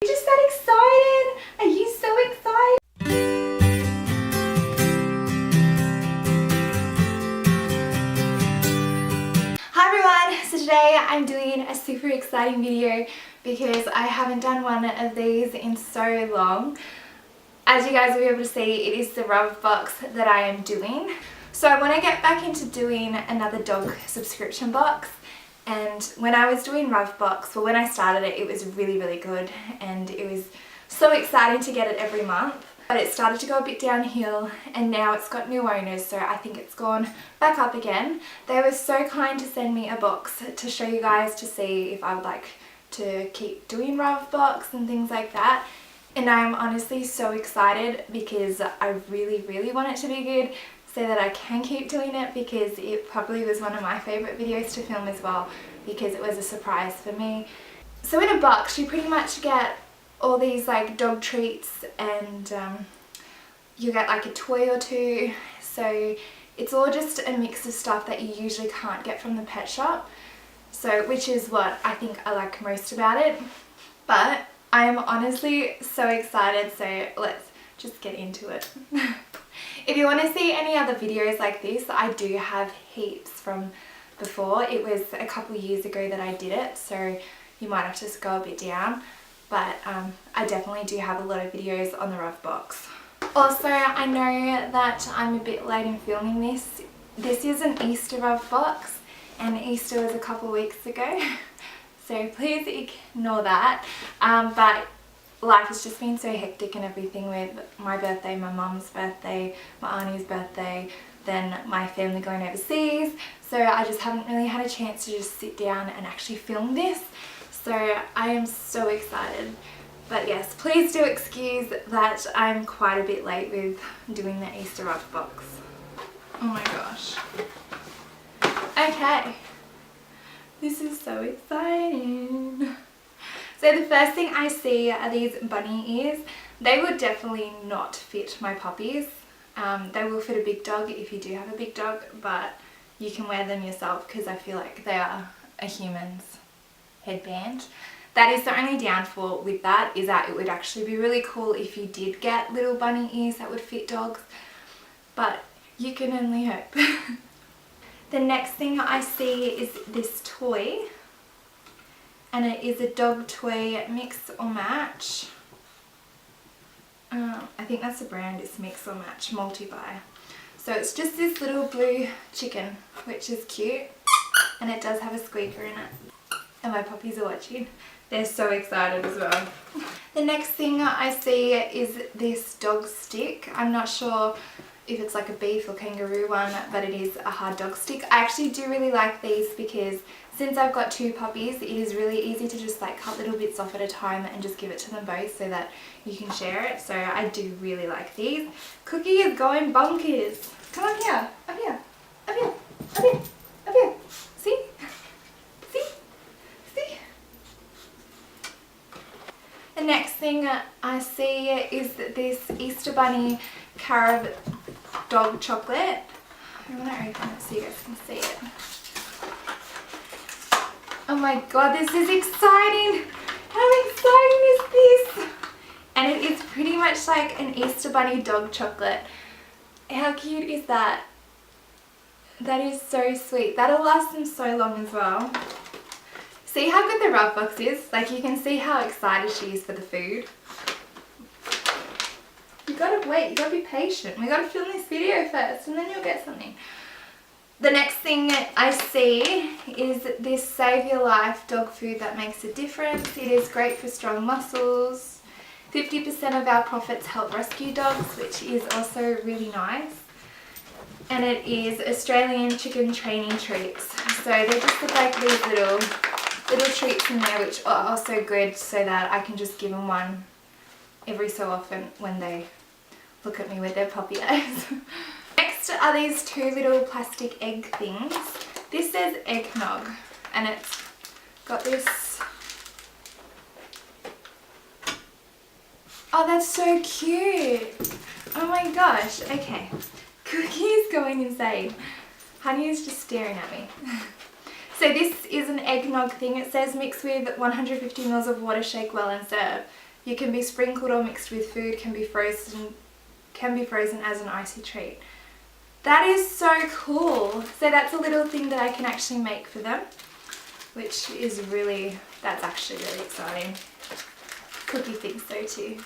You're just that excited! Are you so excited? Hi everyone! So today I'm doing a super exciting video because I haven't done one of these in so long. As you guys will be able to see, it is the RUV box that I am doing. So I want to get back into doing another dog subscription box. And when I was doing RUV box, well, when I started it, it was really good and it was so exciting to get it every month. But it started to go a bit downhill and now it's got new owners, so I think it's gone back up again. They were so kind to send me a box to show you guys to see if I would like to keep doing RUV box and things like that. And I'm honestly so excited because I really want it to be good so that I can keep doing it, because it probably was one of my favourite videos to film as well because it was a surprise for me. So in a box you pretty much get all these like dog treats and you get like a toy or two, so it's all just a mix of stuff that you usually can't get from the pet shop, so which is what I think I like most about it. But I am honestly so excited, so let's just get into it. If you want to see any other videos like this, I do have heaps from before. It was a couple years ago that I did it, so you might have to scroll a bit down. But I definitely do have a lot of videos on the RUV box. Also, I know that I'm a bit late in filming this. This is an Easter RUV box and Easter was a couple weeks ago. So please ignore that. But life has just been so hectic and everything with my birthday, my mum's birthday, my auntie's birthday, then my family going overseas. So I just haven't really had a chance to just sit down and actually film this. So I am so excited. But yes, please do excuse that I'm quite a bit late with doing the Easter RUV box. Oh my gosh. Okay. This is so exciting. So the first thing I see are these bunny ears. They would definitely not fit my puppies. They will fit a big dog if you do have a big dog, but you can wear them yourself because I feel like they are a human's headband. That is the only downfall with that, is that it would actually be really cool if you did get little bunny ears that would fit dogs, but you can only hope. The next thing I see is this toy, and it is a dog toy mix or match. I think that's the brand, it's mix or match, multi-buy. So it's just this little blue chicken, which is cute, and it does have a squeaker in it. And my puppies are watching. They're so excited as well. The next thing I see is this dog stick. I'm not sure if it's like a beef or kangaroo one, but it is a hard dog stick. I actually do really like these because since I've got two puppies, it is really easy to just like cut little bits off at a time and just give it to them both so that you can share it. So I do really like these. Cookie is going bonkers. Come on here, up here, up here, up here, up here. See? See? See? The next thing I see is this Easter Bunny carob dog chocolate. I want to open it so you guys can see it. Oh my god, this is exciting! How exciting is this? And it is pretty much like an Easter Bunny dog chocolate. How cute is that? That is so sweet. That'll last them so long as well. See how good the RUV box is? Like, you can see how excited she is for the food. You gotta wait, you gotta be patient. We gotta film this video first and then you'll get something. The next thing I see is this Save Your Life dog food that makes a difference. It is great for strong muscles. 50% of our profits help rescue dogs, which is also really nice. And it is Australian chicken training treats. So they just look like these little treats in there, which are also good so that I can just give them one every so often when they look at me with their puppy eyes. Next are these two little plastic egg things. This says eggnog and it's got this. Oh, that's so cute. Oh my gosh. Okay. Cookie's going insane. Honey is just staring at me. So this is an eggnog thing. It says mix with 150 ml of water, shake well and serve. You can be sprinkled or mixed with food, can be frozen as an icy treat. That is so cool. So that's a little thing that I can actually make for them, which is really, that's actually really exciting. Cookie thinks so too.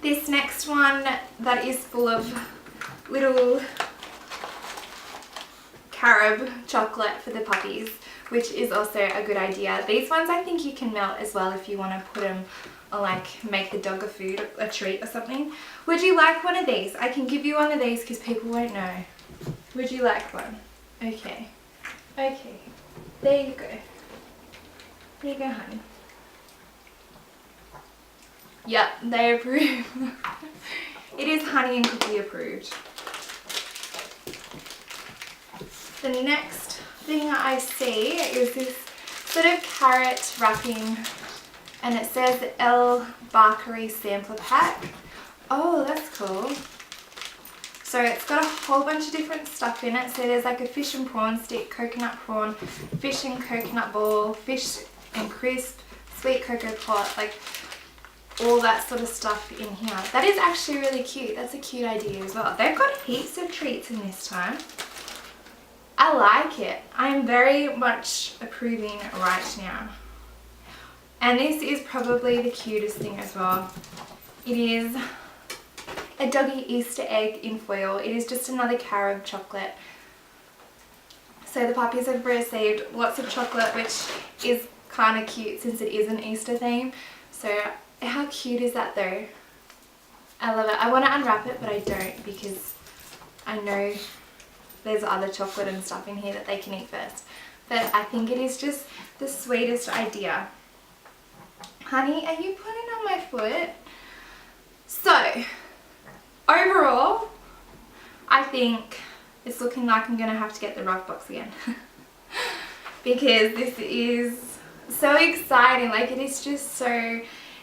This next one that is full of little carob chocolate for the puppies, which is also a good idea. These ones I think you can melt as well if you want to put them or like make the dog a treat or something. Would you like one of these? I can give you one of these because people won't know. Would you like one? Okay. Okay. There you go. There you go, honey. Yep, they approve. It is honey and cookie approved. The next thing I see is this sort of carrot wrapping, and it says El Bakery sampler pack. Oh, that's cool. So it's got a whole bunch of different stuff in it. So there's like a fish and prawn stick, coconut prawn, fish and coconut ball, fish and crisp, sweet cocoa pot, like all that sort of stuff in here. That is actually really cute. That's a cute idea as well. They've got heaps of treats in this time. I like it. I'm very much approving right now. And this is probably the cutest thing as well. It is a doggy Easter egg in foil. It is just another carob chocolate. So the puppies have received lots of chocolate, which is kind of cute since it is an Easter theme. So how cute is that though? I love it. I want to unwrap it, but I don't because I know there's other chocolate and stuff in here that they can eat first. But I think it is just the sweetest idea. Honey, are you putting on my foot? So, overall, I think it's looking like I'm going to have to get the RUV box again. Because this is so exciting. Like, it is just so...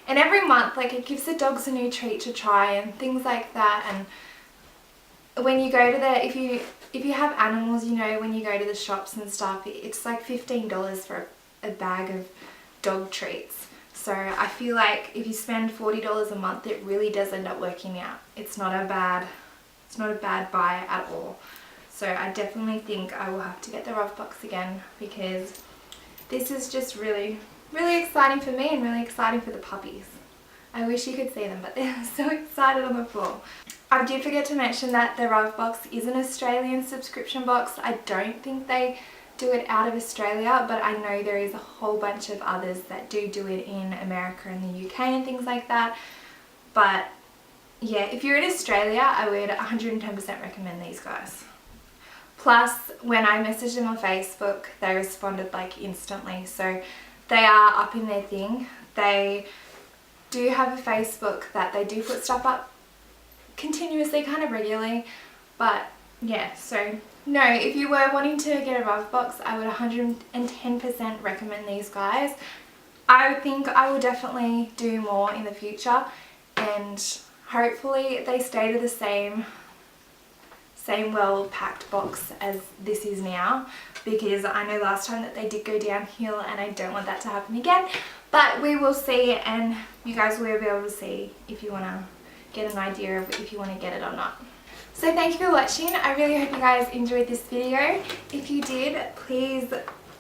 And every month, like, it gives the dogs a new treat to try and things like that. And when you go to the... If you have animals, you know, when you go to the shops and stuff, it's like $15 for a bag of dog treats. So I feel like if you spend $40 a month, it really does end up working out. It's not a bad buy at all. So I definitely think I will have to get the RUV box again because this is just really, really exciting for me and really exciting for the puppies. I wish you could see them, but they're so excited on the floor. I did forget to mention that the RUV box is an Australian subscription box. I don't think they do it out of Australia, but I know there is a whole bunch of others that do it in America and the UK and things like that. But yeah, if you're in Australia, I would 110% recommend these guys. Plus, when I messaged them on Facebook, they responded like instantly. So they are up in their thing. They do have a Facebook that they do put stuff up continuously, kind of regularly. But yeah, so no, if you were wanting to get a RUV box, I would 110% recommend these guys. I think I will definitely do more in the future, and hopefully they stay to the same well packed box as this is now, because I know last time that they did go downhill and I don't want that to happen again. But we will see, and you guys will be able to see if you want to get an idea of if you want to get it or not. So thank you for watching. I really hope you guys enjoyed this video. If you did, please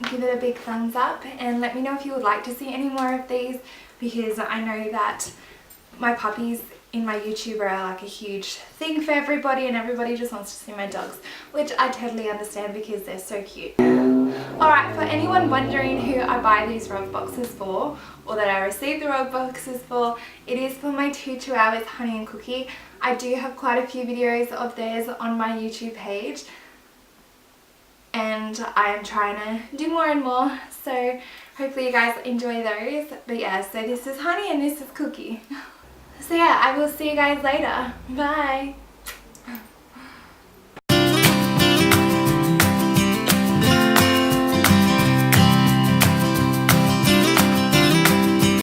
give it a big thumbs up and let me know if you would like to see any more of these, because I know that my puppies in my YouTube are like a huge thing for everybody, and everybody just wants to see my dogs, which I totally understand because they're so cute. Alright, for anyone wondering who I buy these RUV boxes for, or that I receive the RUV boxes for, it is for my 2 chihuahuas, Honey and Cookie. I do have quite a few videos of theirs on my YouTube page, and I am trying to do more and more, so hopefully you guys enjoy those. But yeah, so this is Honey and this is Cookie. So yeah, I will see you guys later. Bye!